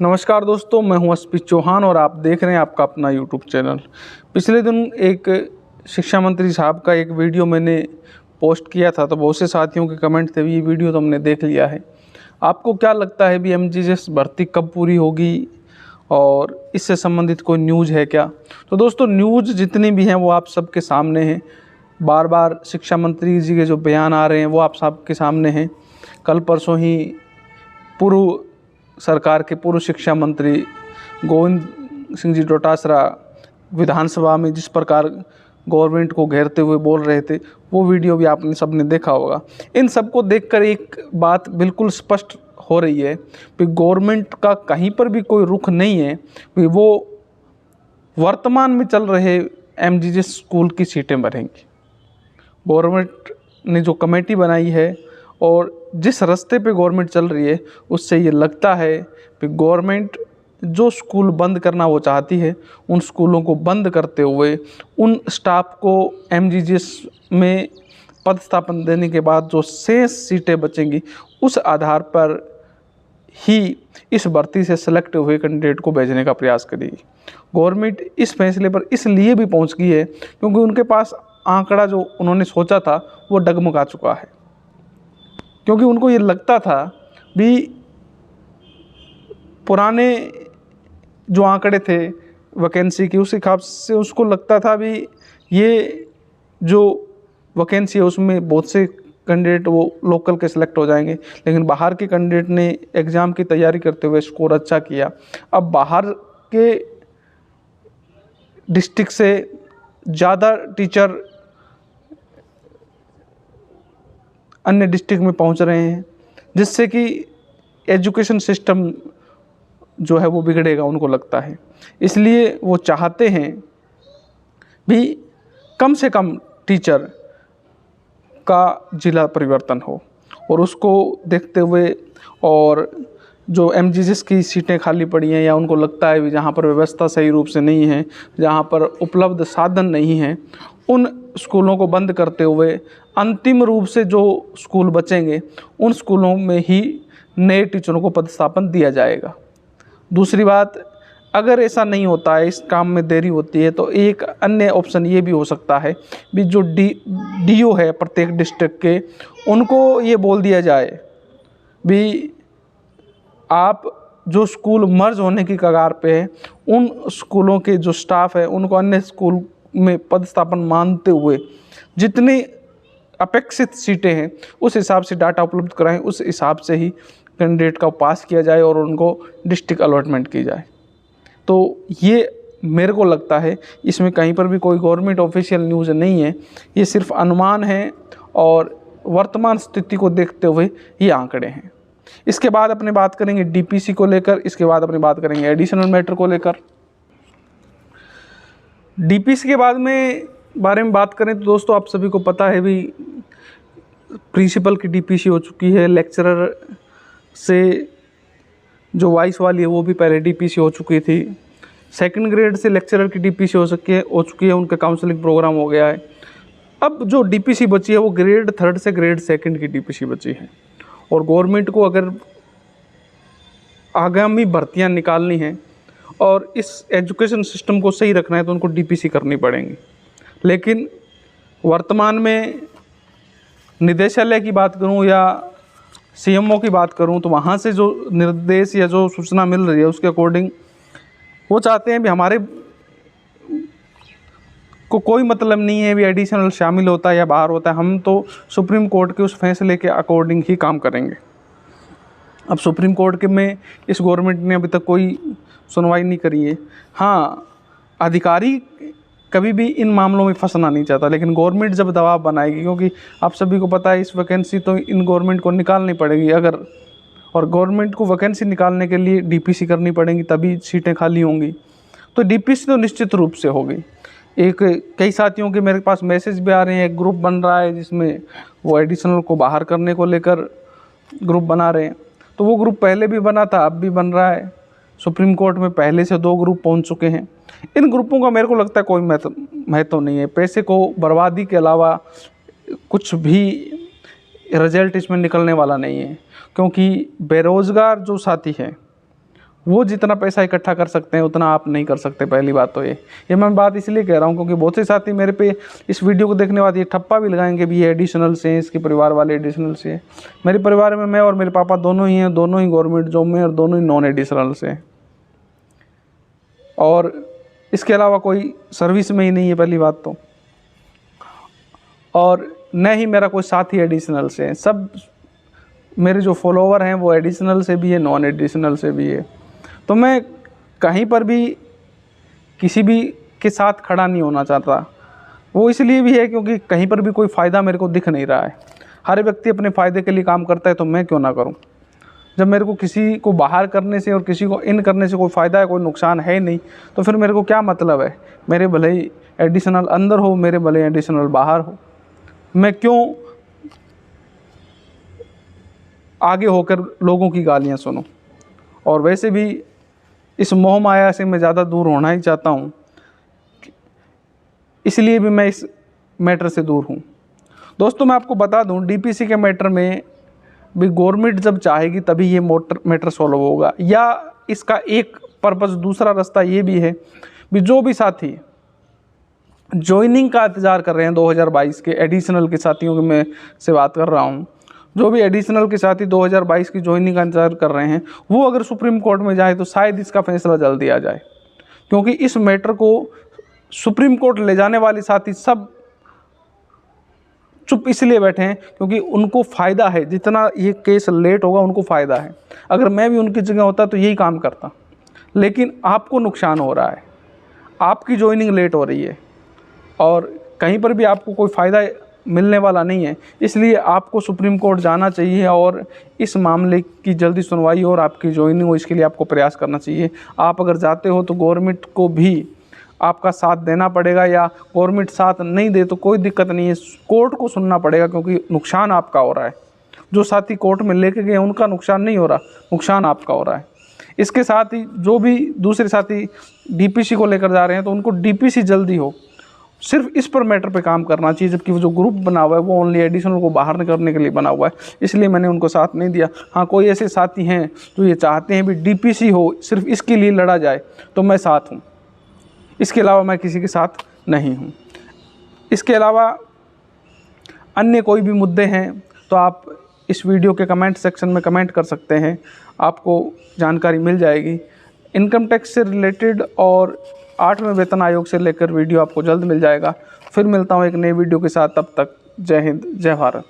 नमस्कार दोस्तों, मैं हूं अस्पित चौहान और आप देख रहे हैं आपका अपना यूट्यूब चैनल। पिछले दिन एक शिक्षा मंत्री साहब का एक वीडियो मैंने पोस्ट किया था, तो बहुत से साथियों के कमेंट थे, ये वीडियो तो हमने देख लिया है। आपको क्या लगता है भी एमजीएस भर्ती कब पूरी होगी और इससे संबंधित कोई न्यूज़ है क्या? तो दोस्तों, न्यूज़ जितनी भी हैं वो आप सबके सामने हैं। बार बार शिक्षा मंत्री जी के जो बयान आ रहे हैं वो आप सबके सामने हैं। कल परसों ही पूर्व सरकार के पूर्व शिक्षा मंत्री गोविंद सिंह जी डोटासरा विधानसभा में जिस प्रकार गवर्नमेंट को घेरते हुए बोल रहे थे, वो वीडियो भी आपने सबने देखा होगा। इन सबको देखकर एक बात बिल्कुल स्पष्ट हो रही है कि गवर्नमेंट का कहीं पर भी कोई रुख नहीं है कि वो वर्तमान में चल रहे एमजीएस स्कूल की सीटें भरेंगी। गवर्नमेंट ने जो कमेटी बनाई है और जिस रास्ते पे गवर्नमेंट चल रही है, उससे ये लगता है कि गवर्नमेंट जो स्कूल बंद करना वो चाहती है, उन स्कूलों को बंद करते हुए उन स्टाफ को एमजीएस में पदस्थापन देने के बाद जो शेष सीटें बचेंगी, उस आधार पर ही इस भर्ती से सेलेक्ट हुए कैंडिडेट को भेजने का प्रयास करेगी। गवर्नमेंट इस फैसले पर इसलिए भी पहुंच गई है क्योंकि उनके पास आंकड़ा जो उन्होंने सोचा था वो डगमगा चुका है। क्योंकि उनको ये लगता था भी पुराने जो आंकड़े थे वैकेंसी की, उस हिसाब से उसको लगता था भी ये जो वैकेंसी है उसमें बहुत से कैंडिडेट वो लोकल के सिलेक्ट हो जाएंगे। लेकिन बाहर के कैंडिडेट ने एग्ज़ाम की तैयारी करते हुए स्कोर अच्छा किया। अब बाहर के डिस्ट्रिक्ट से ज़्यादा टीचर अन्य डिस्ट्रिक्ट में पहुंच रहे हैं, जिससे कि एजुकेशन सिस्टम जो है वो बिगड़ेगा, उनको लगता है। इसलिए वो चाहते हैं भी कम से कम टीचर का जिला परिवर्तन हो, और उसको देखते हुए और जो एमजीएस की सीटें खाली पड़ी हैं या उनको लगता है भी जहाँ पर व्यवस्था सही रूप से नहीं है, जहाँ पर उपलब्ध साधन नहीं है, उन स्कूलों को बंद करते हुए अंतिम रूप से जो स्कूल बचेंगे उन स्कूलों में ही नए टीचरों को पदस्थापन दिया जाएगा। दूसरी बात, अगर ऐसा नहीं होता है, इस काम में देरी होती है, तो एक अन्य ऑप्शन ये भी हो सकता है भी जो डीओ है प्रत्येक डिस्ट्रिक्ट के, उनको ये बोल दिया जाए भी आप जो स्कूल मर्ज होने की कगार पे है, उन स्कूलों के जो स्टाफ है उनको अन्य स्कूल में पदस्थापन मानते हुए जितनी अपेक्षित सीटें हैं उस हिसाब से डाटा उपलब्ध कराएं, उस हिसाब से ही कैंडिडेट का पास किया जाए और उनको डिस्ट्रिक्ट अलॉटमेंट की जाए। तो ये मेरे को लगता है इसमें कहीं पर भी कोई गवर्नमेंट ऑफिशियल न्यूज़ नहीं है, ये सिर्फ अनुमान है और वर्तमान स्थिति को देखते हुए ये आंकड़े हैं। इसके बाद अपने बात करेंगे डीपीसी को लेकर, इसके बाद अपनी बात करेंगे एडिशनल मैटर को लेकर। डीपीसी के बाद में बारे में बात करें तो दोस्तों, आप सभी को पता है भी प्रिंसिपल की डीपीसी हो चुकी है, लेक्चरर से जो वाइस वाली है वो भी पहले डीपीसी हो चुकी थी, सेकंड ग्रेड से लेक्चरर की डीपीसी हो चुकी है, उनका काउंसलिंग प्रोग्राम हो गया है। अब जो डीपीसी बची है वो ग्रेड 3 से ग्रेड 2 की डीपीसी बची है, और गवर्नमेंट को अगर आगामी भर्तियां निकालनी हैं और इस एजुकेशन सिस्टम को सही रखना है तो उनको डीपीसी करनी पड़ेंगी। लेकिन वर्तमान में निदेशालय की बात करूं या सीएमओ की बात करूं तो वहां से जो निर्देश या जो सूचना मिल रही है उसके अकॉर्डिंग वो चाहते हैं भी हमारे को कोई मतलब नहीं है भी एडिशनल शामिल होता है या बाहर होता है, हम तो सुप्रीम कोर्ट के उस फैसले के अकॉर्डिंग ही काम करेंगे। अब सुप्रीम कोर्ट के में इस गवर्नमेंट ने अभी तक कोई सुनवाई नहीं करी है। हाँ, अधिकारी कभी भी इन मामलों में फंसना नहीं चाहता, लेकिन गवर्नमेंट जब दबाव बनाएगी, क्योंकि आप सभी को पता है इस वैकेंसी तो इन गवर्नमेंट को निकालनी पड़ेगी अगर, और गवर्नमेंट को वैकेंसी निकालने के लिए डीपीसी करनी पड़ेगी तभी सीटें खाली होंगी। तो डीपीसी तो निश्चित रूप से होगी। कई साथियों के मेरे पास मैसेज भी आ रहे हैं, एक ग्रुप बन रहा है जिसमें वो एडिशनल को बाहर करने को लेकर ग्रुप बना रहे हैं। तो वो ग्रुप पहले भी बना था, अब भी बन रहा है। सुप्रीम कोर्ट में पहले से 2 ग्रुप पहुंच चुके हैं। इन ग्रुपों का मेरे को लगता है कोई महत्व नहीं है। पैसे को बर्बादी के अलावा कुछ भी रिजल्ट इसमें निकलने वाला नहीं है, क्योंकि बेरोज़गार जो साथी हैं वो जितना पैसा इकट्ठा कर सकते हैं उतना आप नहीं कर सकते। पहली बात तो ये मैं बात इसलिए कह रहा हूँ क्योंकि बहुत से साथी मेरे पे इस वीडियो को देखने बाद ये ठप्पा भी लगाएंगे भी ये एडिशनल से हैं, इसके परिवार वाले एडिशनल से हैं। मेरे परिवार में मैं और मेरे पापा दोनों ही हैं, दोनों ही गवर्नमेंट जॉब में और दोनों ही नॉन एडिशनल से हैं, और इसके अलावा कोई सर्विस में ही नहीं है पहली बात तो, और न ही मेरा कोई साथी एडिशनल से है। सब मेरे जो फॉलोवर हैं वो एडिशनल से भी है, नॉन एडिशनल से भी है। तो मैं कहीं पर भी किसी भी के साथ खड़ा नहीं होना चाहता। वो इसलिए भी है क्योंकि कहीं पर भी कोई फ़ायदा मेरे को दिख नहीं रहा है। हर व्यक्ति अपने फ़ायदे के लिए काम करता है, तो मैं क्यों ना करूं। जब मेरे को किसी को बाहर करने से और किसी को इन करने से कोई फ़ायदा है, कोई नुकसान है नहीं, तो फिर मेरे को क्या मतलब है। मेरे भले ही एडिशनल अंदर हो, मेरे भले एडिशनल बाहर हो, मैं क्यों आगे होकर लोगों की गालियाँ सुनूं। और वैसे भी इस मोह माया से मैं ज़्यादा दूर होना ही चाहता हूँ, इसलिए भी मैं इस मैटर से दूर हूँ। दोस्तों मैं आपको बता दूँ, डीपीसी के मैटर में भी गवर्नमेंट जब चाहेगी तभी ये मैटर सॉल्व होगा, या इसका एक पर्पस दूसरा रास्ता ये भी है भी जो भी साथी ज्वाइनिंग का इंतज़ार कर रहे हैं 2022 के एडिशनल के साथियों की मैं से बात कर रहा हूँ, जो भी एडिशनल के साथी 2022 की ज्वाइनिंग का इंतजार कर रहे हैं, वो अगर सुप्रीम कोर्ट में जाए तो शायद इसका फैसला जल्दी आ जाए। क्योंकि इस मैटर को सुप्रीम कोर्ट ले जाने वाले साथी सब चुप इसलिए बैठे हैं क्योंकि उनको फ़ायदा है। जितना ये केस लेट होगा उनको फ़ायदा है। अगर मैं भी उनकी जगह होता तो यही काम करता, लेकिन आपको नुकसान हो रहा है, आपकी ज्वाइनिंग लेट हो रही है और कहीं पर भी आपको कोई फ़ायदा मिलने वाला नहीं है। इसलिए आपको सुप्रीम कोर्ट जाना चाहिए और इस मामले की जल्दी सुनवाई और आपकी ज्वाइनिंग हो, इसके लिए आपको प्रयास करना चाहिए। आप अगर जाते हो तो गवर्नमेंट को भी आपका साथ देना पड़ेगा, या गवर्नमेंट साथ नहीं दे तो कोई दिक्कत नहीं है, कोर्ट को सुनना पड़ेगा क्योंकि नुकसान आपका हो रहा है। जो साथी कोर्ट में लेके गए उनका नुकसान नहीं हो रहा, नुकसान आपका हो रहा है। इसके साथ ही जो भी दूसरे साथी डीपीसी को लेकर जा रहे हैं तो उनको डीपीसी जल्दी हो, सिर्फ इस पर मैटर पे काम करना चाहिए। जबकि वो जो ग्रुप बना हुआ है वो ओनली एडिशनल को बाहर करने के लिए बना हुआ है, इसलिए मैंने उनको साथ नहीं दिया। हाँ, कोई ऐसे साथी हैं जो ये चाहते हैं भी डीपीसी हो, सिर्फ इसके लिए लड़ा जाए, तो मैं साथ हूँ। इसके अलावा मैं किसी के साथ नहीं हूँ। इसके अलावा अन्य कोई भी मुद्दे हैं तो आप इस वीडियो के कमेंट सेक्शन में कमेंट कर सकते हैं, आपको जानकारी मिल जाएगी। इनकम टैक्स से रिलेटेड और 8वें वेतन आयोग से लेकर वीडियो आपको जल्द मिल जाएगा। फिर मिलता हूँ एक नई वीडियो के साथ, तब तक जय हिंद, जय भारत।